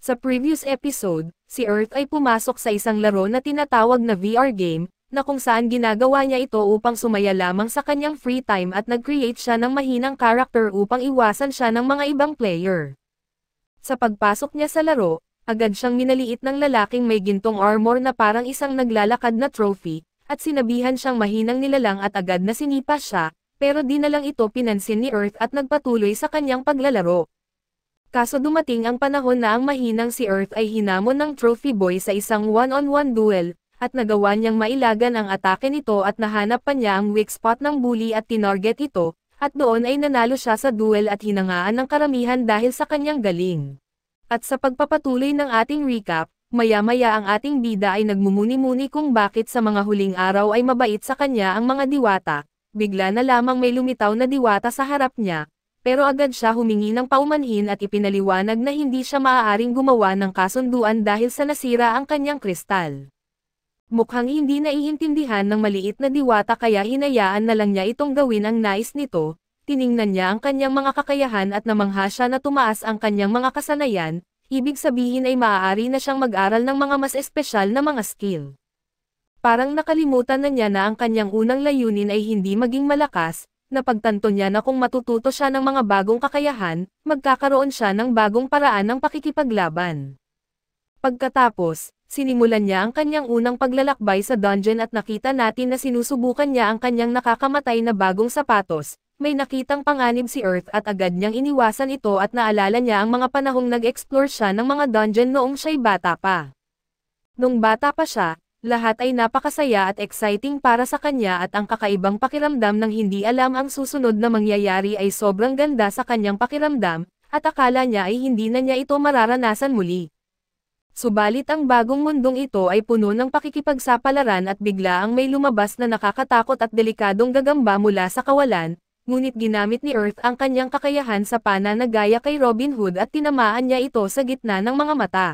Sa previous episode, si Earth ay pumasok sa isang laro na tinatawag na VR game, na kung saan ginagawa niya ito upang sumaya lamang sa kanyang free time at nag-create siya ng mahinang character upang iwasan siya ng mga ibang player. Sa pagpasok niya sa laro, agad siyang minaliit ng lalaking may gintong armor na parang isang naglalakad na trophy, at sinabihan siyang mahinang nilalang at agad na sinipa siya, pero di na lang ito pinansin ni Earth at nagpatuloy sa kanyang paglalaro. Kaso dumating ang panahon na ang mahinang si Earth ay hinamon ng Trophy Boy sa isang one-on-one duel, at nagawa niyang mailagan ang atake nito at nahanap pa niya ang weak spot ng bully at tinarget ito, at doon ay nanalo siya sa duel at hinangaan ng karamihan dahil sa kanyang galing. At sa pagpapatuloy ng ating recap, maya-maya ang ating bida ay nagmumuni-muni kung bakit sa mga huling araw ay mabait sa kanya ang mga diwata, bigla na lamang may lumitaw na diwata sa harap niya. Pero agad siya humingi ng paumanhin at ipinaliwanag na hindi siya maaaring gumawa ng kasunduan dahil sa nasira ang kanyang kristal. Mukhang hindi naiintindihan ng maliit na diwata kaya hinayaan na lang niya itong gawin ang nais nito, tiningnan niya ang kanyang mga kakayahan at namangha siya na tumaas ang kanyang mga kasanayan, ibig sabihin ay maaari na siyang mag-aral ng mga mas espesyal na mga skill. Parang nakalimutan na niya na ang kanyang unang layunin ay hindi maging malakas, napagtanto niya na kung matututo siya ng mga bagong kakayahan, magkakaroon siya ng bagong paraan ng pakikipaglaban. Pagkatapos, sinimulan niya ang kanyang unang paglalakbay sa dungeon at nakita natin na sinusubukan niya ang kanyang nakakamatay na bagong sapatos. May nakitang panganib si Earth at agad niyang iniwasan ito at naalala niya ang mga panahong nag-explore siya ng mga dungeon noong siya'y bata pa. Nung bata pa siya, lahat ay napakasaya at exciting para sa kanya at ang kakaibang pakiramdam ng hindi alam ang susunod na mangyayari ay sobrang ganda sa kanyang pakiramdam, at akala niya ay hindi na niya ito mararanasan muli. Subalit ang bagong mundong ito ay puno ng pakikipagsapalaran at bigla ang may lumabas na nakakatakot at delikadong gagamba mula sa kawalan, ngunit ginamit ni Earth ang kanyang kakayahan sa pana na gaya kay Robin Hood at tinamaan niya ito sa gitna ng mga mata.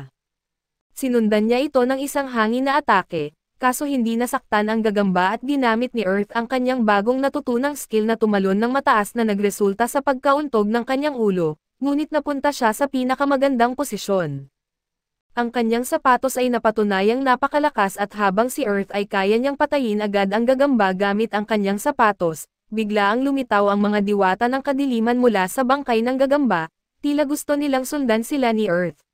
Sinundan niya ito ng isang hangin na atake, kaso hindi nasaktan ang gagamba at ginamit ni Earth ang kanyang bagong natutunang skill na tumalon ng mataas na nagresulta sa pagkauntog ng kanyang ulo, ngunit napunta siya sa pinakamagandang posisyon. Ang kanyang sapatos ay napatunayang napakalakas at habang si Earth ay kaya niyang patayin agad ang gagamba gamit ang kanyang sapatos, bigla ang lumitaw ang mga diwata ng kadiliman mula sa bangkay ng gagamba, tila gusto nilang sundan sila ni Earth.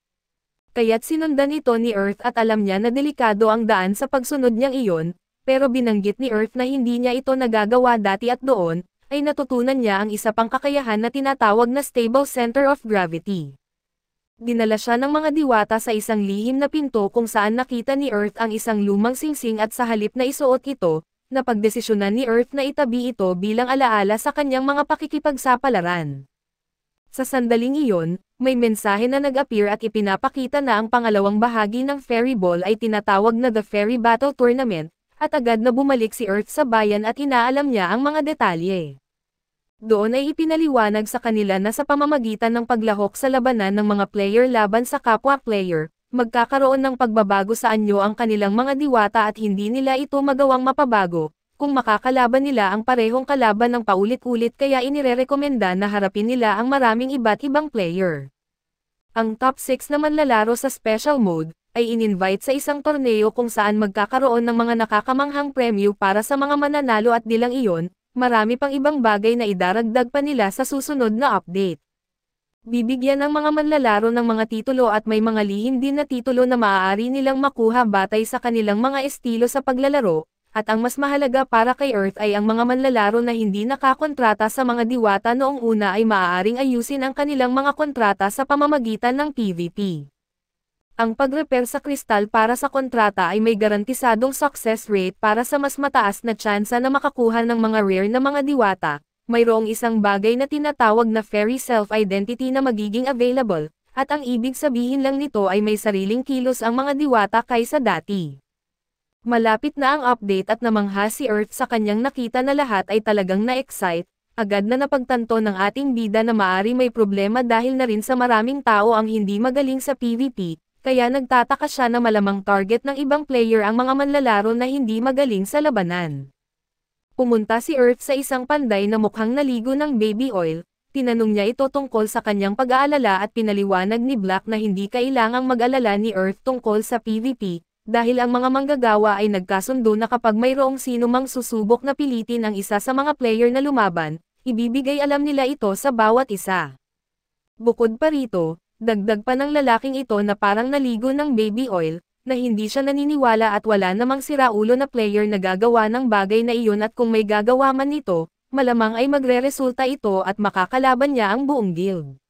Kaya't sinundan ito ni Earth at alam niya na delikado ang daan sa pagsunod niyang iyon, pero binanggit ni Earth na hindi niya ito nagagawa dati at doon, ay natutunan niya ang isa pang kakayahan na tinatawag na stable center of gravity. Dinala siya ng mga diwata sa isang lihim na pinto kung saan nakita ni Earth ang isang lumang singsing at sa halip na isuot ito, napagdesisyonan ni Earth na itabi ito bilang alaala sa kanyang mga pakikipagsapalaran. Sa sandaling iyon, may mensahe na nag-appear at ipinapakita na ang pangalawang bahagi ng Fairy Ball ay tinatawag na The Fairy Battle Tournament, at agad na bumalik si Earth sa bayan at inaalam niya ang mga detalye. Doon ay ipinaliwanag sa kanila na sa pamamagitan ng paglahok sa labanan ng mga player laban sa kapwa player, magkakaroon ng pagbabago sa anyo ang kanilang mga diwata at hindi nila ito magawang mapabago, kung makakalaban nila ang parehong kalaban ng paulit-ulit kaya inirerekomenda na harapin nila ang maraming iba't ibang player. Ang top 6 na manlalaro sa special mode, ay in-invite sa isang torneo kung saan magkakaroon ng mga nakakamanghang premyo para sa mga mananalo at dilang iyon, marami pang ibang bagay na idaragdag pa nila sa susunod na update. Bibigyan ng mga manlalaro ng mga titulo at may mga lihim din na titulo na maaari nilang makuha batay sa kanilang mga estilo sa paglalaro, at ang mas mahalaga para kay Earth ay ang mga manlalaro na hindi nakakontrata sa mga diwata noong una ay maaaring ayusin ang kanilang mga kontrata sa pamamagitan ng PvP. Ang pag-repair sa kristal para sa kontrata ay may garantisadong success rate para sa mas mataas na tsansa na makakuha ng mga rare na mga diwata. Mayroong isang bagay na tinatawag na fairy self-identity na magiging available, at ang ibig sabihin lang nito ay may sariling kilos ang mga diwata kaysa dati. Malapit na ang update at namangha si Earth sa kanyang nakita na lahat ay talagang na-excite, agad na napagtanto ng ating bida na maari may problema dahil na rin sa maraming tao ang hindi magaling sa PvP, kaya nagtataka siya na malamang target ng ibang player ang mga manlalaro na hindi magaling sa labanan. Pumunta si Earth sa isang panday na mukhang naligo ng baby oil, tinanong niya ito tungkol sa kanyang pag-aalala at pinaliwanag ni Black na hindi kailangang mag-alala ni Earth tungkol sa PvP, dahil ang mga manggagawa ay nagkasundo na kapag mayroong sino mang susubok na pilitin ang isa sa mga player na lumaban, ibibigay alam nila ito sa bawat isa. Bukod pa rito, dagdag pa ng lalaking ito na parang naligo ng baby oil, na hindi siya naniniwala at wala namang siraulo na player na gagawa ng bagay na iyon at kung may gagawa man nito, malamang ay magre-resulta ito at makakalaban niya ang buong guild.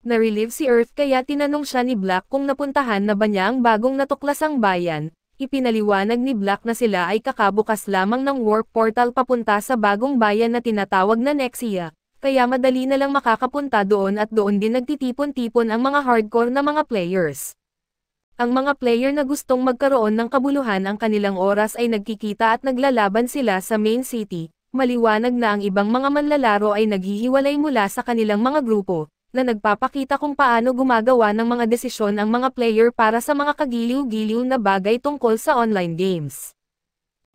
Na-relieve si Earth kaya tinanong siya ni Black kung napuntahan na ba niya ang bagong natuklasang bayan. Ipinaliwanag ni Black na sila ay kakabukas lamang ng warp portal papunta sa bagong bayan na tinatawag na Nexia, kaya madali na lang makakapunta doon at doon din nagtitipon-tipon ang mga hardcore na mga players. Ang mga player na gustong magkaroon ng kabuluhan ang kanilang oras ay nagkikita at naglalaban sila sa main city. Maliwanag na ang ibang mga manlalaro ay naghihiwalay mula sa kanilang mga grupo, na nagpapakita kung paano gumagawa ng mga desisyon ang mga player para sa mga kagiliw-giliw na bagay tungkol sa online games.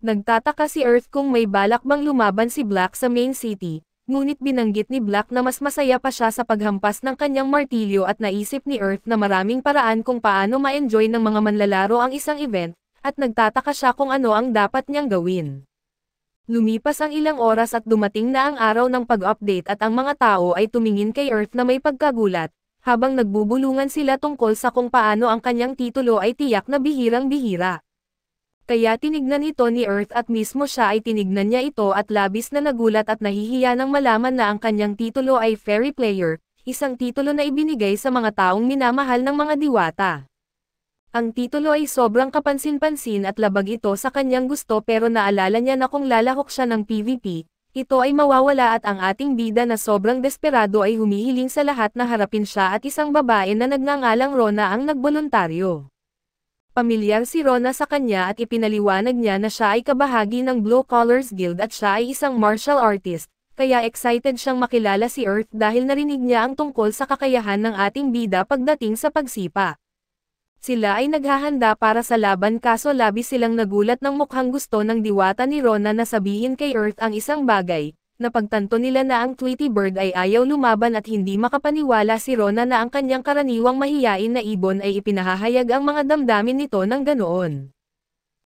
Nagtataka si Earth kung may balak bang lumaban si Black sa main city, ngunit binanggit ni Black na mas masaya pa siya sa paghampas ng kanyang martilyo at naisip ni Earth na maraming paraan kung paano ma-enjoy ng mga manlalaro ang isang event, at nagtataka siya kung ano ang dapat niyang gawin. Lumipas ang ilang oras at dumating na ang araw ng pag-update at ang mga tao ay tumingin kay Earth na may pagkagulat, habang nagbubulungan sila tungkol sa kung paano ang kanyang titulo ay tiyak na bihirang-bihira. Kaya tinignan ito ni Earth at mismo siya ay tinignan niya ito at labis na nagulat at nahihiya nang malaman na ang kanyang titulo ay Fairy Player, isang titulo na ibinigay sa mga taong minamahal ng mga diwata. Ang titulo ay sobrang kapansin-pansin at labag ito sa kanyang gusto pero naalala niya na kung lalahok siya ng PvP, ito ay mawawala at ang ating bida na sobrang desperado ay humihiling sa lahat na harapin siya at isang babae na nagngangalang Rona ang nagboluntaryo. Pamilyar si Rona sa kanya at ipinaliwanag niya na siya ay kabahagi ng Blue Collars Guild at siya ay isang martial artist, kaya excited siyang makilala si Earth dahil narinig niya ang tungkol sa kakayahan ng ating bida pagdating sa pagsipa. Sila ay naghahanda para sa laban kaso labis silang nagulat ng mukhang gusto ng diwata ni Rona na sabihin kay Earth ang isang bagay, na pagtanto nila na ang Tweety Bird ay ayaw lumaban at hindi makapaniwala si Rona na ang kanyang karaniwang mahiyain na ibon ay ipinahahayag ang mga damdamin nito ng ganoon.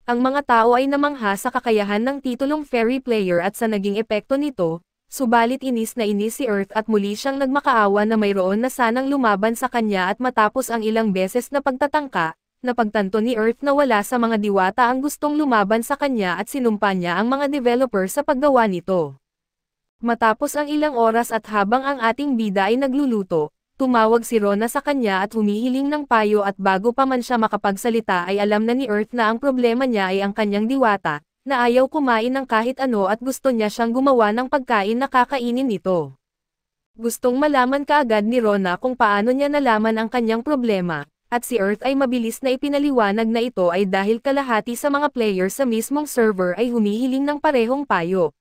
Ang mga tao ay namangha sa kakayahan ng titulong Fairy Player at sa naging epekto nito, subalit inis na inis si Earth at muli siyang nagmakaawa na mayroon na sanang lumaban sa kanya at matapos ang ilang beses na pagtatangka, napagtanto ni Earth na wala sa mga diwata ang gustong lumaban sa kanya at sinumpa niya ang mga developer sa paggawa nito. Matapos ang ilang oras at habang ang ating bida ay nagluluto, tumawag si Rona sa kanya at humihiling ng payo at bago pa man siya makapagsalita ay alam na ni Earth na ang problema niya ay ang kanyang diwata, na ayaw kumain ng kahit ano at gusto niya siyang gumawa ng pagkain na kakainin nito. Gustong malaman kaagad ni Rona kung paano niya nalaman ang kanyang problema, at si Earth ay mabilis na ipinaliwanag na ito ay dahil kalahati sa mga player sa mismong server ay humihiling ng parehong payo.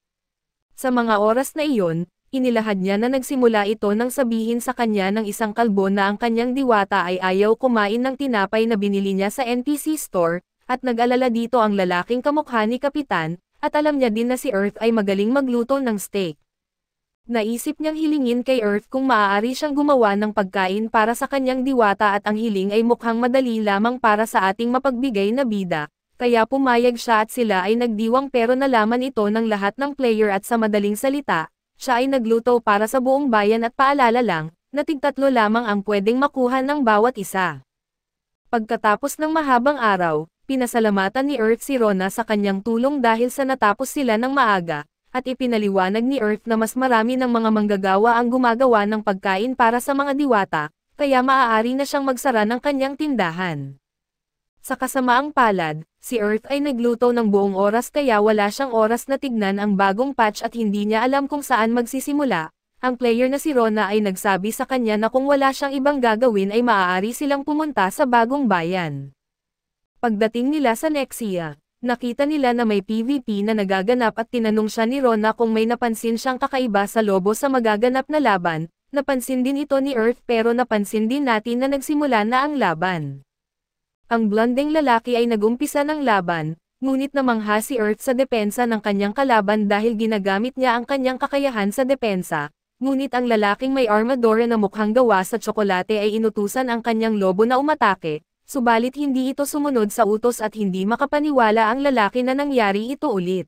Sa mga oras na iyon, inilahad niya na nagsimula ito nang sabihin sa kanya ng isang kalbo na ang kanyang diwata ay ayaw kumain ng tinapay na binili niya sa NPC store, at nag-alala dito ang lalaking kamukha ni Kapitan, at alam niya din na si Earth ay magaling magluto ng steak. Naisip niyang hilingin kay Earth kung maaari siyang gumawa ng pagkain para sa kanyang diwata at ang hiling ay mukhang madali lamang para sa ating mapagbigay na bida, kaya pumayag siya at sila ay nagdiwang pero nalaman ito ng lahat ng player at sa madaling salita, siya ay nagluto para sa buong bayan at paalala lang, na tig-3 lamang ang pwedeng makuha ng bawat isa. Pagkatapos ng mahabang araw, pinasalamatan ni Earth si Rona sa kanyang tulong dahil sa natapos sila ng maaga, at ipinaliwanag ni Earth na mas marami ng mga manggagawa ang gumagawa ng pagkain para sa mga diwata, kaya maaari na siyang magsara ng kanyang tindahan. Sa kasamaang palad, si Earth ay nagluto ng buong oras kaya wala siyang oras na tignan ang bagong patch at hindi niya alam kung saan magsisimula. Ang player na si Rona ay nagsabi sa kanya na kung wala siyang ibang gagawin ay maaari silang pumunta sa bagong bayan. Pagdating nila sa Nexia, nakita nila na may PvP na nagaganap at tinanong siya ni Rona kung may napansin siyang kakaiba sa lobo sa magaganap na laban. Napansin din ito ni Earth pero napansin din natin na nagsimula na ang laban. Ang blondeng lalaki ay nagumpisa ng laban, ngunit namangha si Earth sa depensa ng kanyang kalaban dahil ginagamit niya ang kanyang kakayahan sa depensa, ngunit ang lalaking may armadura na mukhang gawa sa tsokolate ay inutusan ang kanyang lobo na umatake, subalit hindi ito sumunod sa utos at hindi makapaniwala ang lalaki na nangyari ito ulit.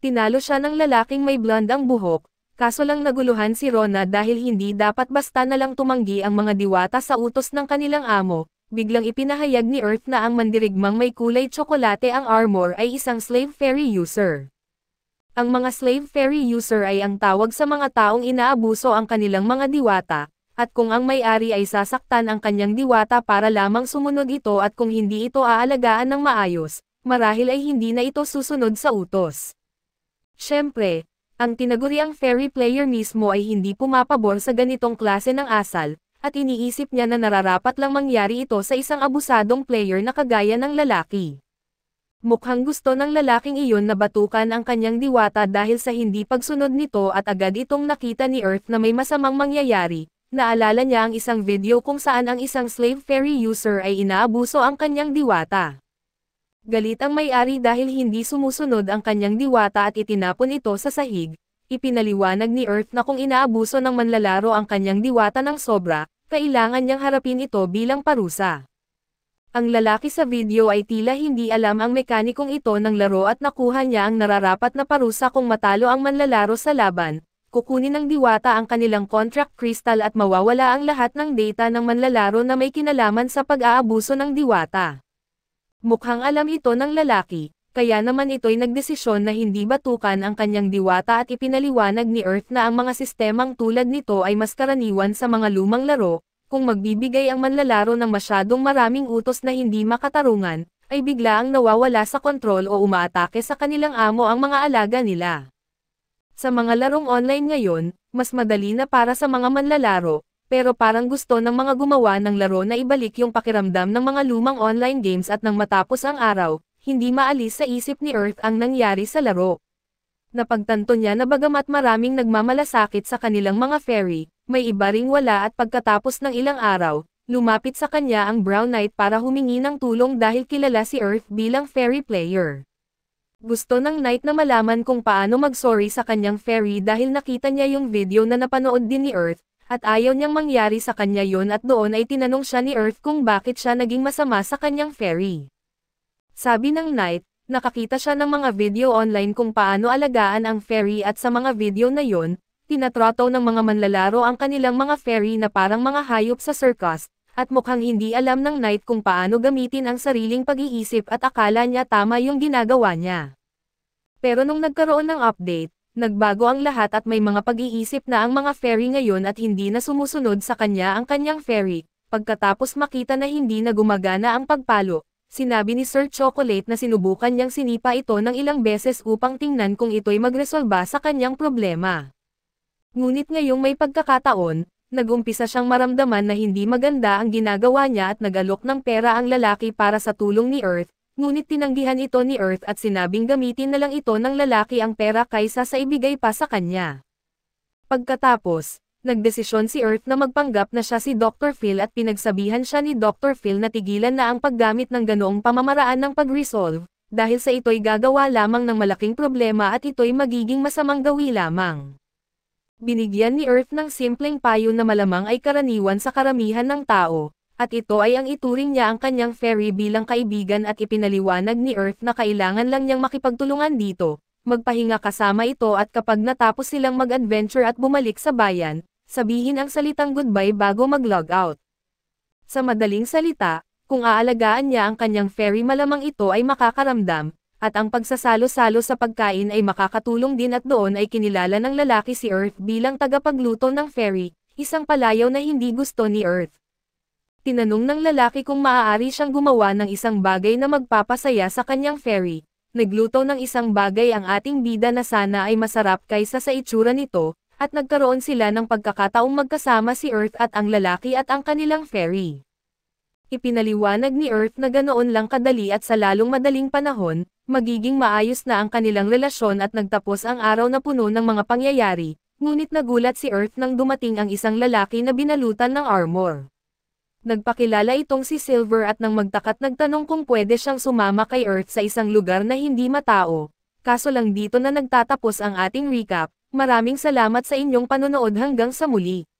Tinalo siya ng lalaking may blonde ang buhok, kaso lang naguluhan si Rona dahil hindi dapat basta na lang tumanggi ang mga diwata sa utos ng kanilang amo. Biglang ipinahayag ni Earth na ang mandirigmang may kulay tsokolate ang armor ay isang slave fairy user. Ang mga slave fairy user ay ang tawag sa mga taong inaabuso ang kanilang mga diwata, at kung ang may-ari ay sasaktan ang kanyang diwata para lamang sumunod ito at kung hindi ito aalagaan ng maayos, marahil ay hindi na ito susunod sa utos. Siyempre, ang tinaguriang fairy player mismo ay hindi pumapabor sa ganitong klase ng asal, at iniisip niya na nararapat lang mangyari ito sa isang abusadong player na kagaya ng lalaki. Mukhang gusto ng lalaking iyon na batukan ang kanyang diwata dahil sa hindi pagsunod nito at agad itong nakita ni Earth na may masamang mangyayari. Naalala niya ang isang video kung saan ang isang slave fairy user ay inaabuso ang kanyang diwata. Galit ang may-ari dahil hindi sumusunod ang kanyang diwata at itinapon ito sa sahig. Ipinaliwanag ni Earth na kung inaabuso ng manlalaro ang kanyang diwata ng sobra, kailangan niyang harapin ito bilang parusa. Ang lalaki sa video ay tila hindi alam ang mekanikong ito ng laro at nakuha niya ang nararapat na parusa kung matalo ang manlalaro sa laban. Kukunin ng diwata ang kanilang contract crystal at mawawala ang lahat ng data ng manlalaro na may kinalaman sa pag-aabuso ng diwata. Mukhang alam ito ng lalaki. Kaya naman ito'y nagdesisyon na hindi batukan ang kanyang diwata at ipinaliwanag ni Earth na ang mga sistemang tulad nito ay mas karaniwan sa mga lumang laro, kung magbibigay ang manlalaro ng masyadong maraming utos na hindi makatarungan, ay biglaang nawawala sa kontrol o umaatake sa kanilang amo ang mga alaga nila. Sa mga larong online ngayon, mas madali na para sa mga manlalaro, pero parang gusto ng mga gumawa ng laro na ibalik yung pakiramdam ng mga lumang online games at nang matapos ang araw, hindi maalis sa isip ni Earth ang nangyari sa laro. Napagtanto niya na bagamat maraming nagmamalasakit sa kanilang mga fairy, may iba ring wala at pagkatapos ng ilang araw, lumapit sa kanya ang Brown Knight para humingi ng tulong dahil kilala si Earth bilang fairy player. Gusto ng Knight na malaman kung paano mag-sorry sa kanyang fairy dahil nakita niya yung video na napanood din ni Earth, at ayaw niyang mangyari sa kanya yon at doon ay tinanong siya ni Earth kung bakit siya naging masama sa kanyang fairy. Sabi ng Knight, nakakita siya ng mga video online kung paano alagaan ang fairy at sa mga video na yon, tinatrato ng mga manlalaro ang kanilang mga fairy na parang mga hayop sa circus, at mukhang hindi alam ng Knight kung paano gamitin ang sariling pag-iisip at akala niya tama yung ginagawa niya. Pero nung nagkaroon ng update, nagbago ang lahat at may mga pag-iisip na ang mga fairy ngayon at hindi na sumusunod sa kanya ang kanyang fairy, pagkatapos makita na hindi na gumagana ang pagpalo. Sinabi ni Sir Chocolate na sinubukan niyang sinipa ito ng ilang beses upang tingnan kung ito'y magresolba sa kanyang problema. Ngunit ngayong may pagkakataon, nag-umpisa siyang maramdaman na hindi maganda ang ginagawa niya at nag-alok ng pera ang lalaki para sa tulong ni Earth, ngunit tinanggihan ito ni Earth at sinabing gamitin na lang ito ng lalaki ang pera kaysa sa ibigay pa sa kanya. Pagkatapos, nagdesisyon si Earth na magpanggap na siya si Dr. Phil at pinagsabihan siya ni Dr. Phil na tigilan na ang paggamit ng ganoong pamamaraan ng pag-resolve, dahil sa ito'y gagawa lamang ng malaking problema at ito'y magiging masamang gawi lamang. Binigyan ni Earth ng simpleng payo na malamang ay karaniwan sa karamihan ng tao, at ito ay ang ituring niya ang kanyang fairy bilang kaibigan at ipinaliwanag ni Earth na kailangan lang niyang makipagtulungan dito, magpahinga kasama ito at kapag natapos silang mag-adventure at bumalik sa bayan, sabihin ang salitang goodbye bago mag-log out. Sa madaling salita, kung aalagaan niya ang kanyang fairy malamang ito ay makakaramdam, at ang pagsasalo-salo sa pagkain ay makakatulong din at doon ay kinilala ng lalaki si Earth bilang tagapagluto ng fairy, isang palayaw na hindi gusto ni Earth. Tinanong ng lalaki kung maaari siyang gumawa ng isang bagay na magpapasaya sa kanyang fairy. Nagluto ng isang bagay ang ating bida na sana ay masarap kaysa sa itsura nito, at nagkaroon sila ng pagkakataong magkasama si Earth at ang lalaki at ang kanilang fairy. Ipinaliwanag ni Earth na ganoon lang kadali at sa lalong madaling panahon, magiging maayos na ang kanilang relasyon at nagtapos ang araw na puno ng mga pangyayari, ngunit nagulat si Earth nang dumating ang isang lalaki na binalutan ng armor. Nagpakilala itong si Silver at nang magtakat nagtanong kung pwede siyang sumama kay Earth sa isang lugar na hindi matao. Kaso lang dito na nagtatapos ang ating recap. Maraming salamat sa inyong panonood hanggang sa muli.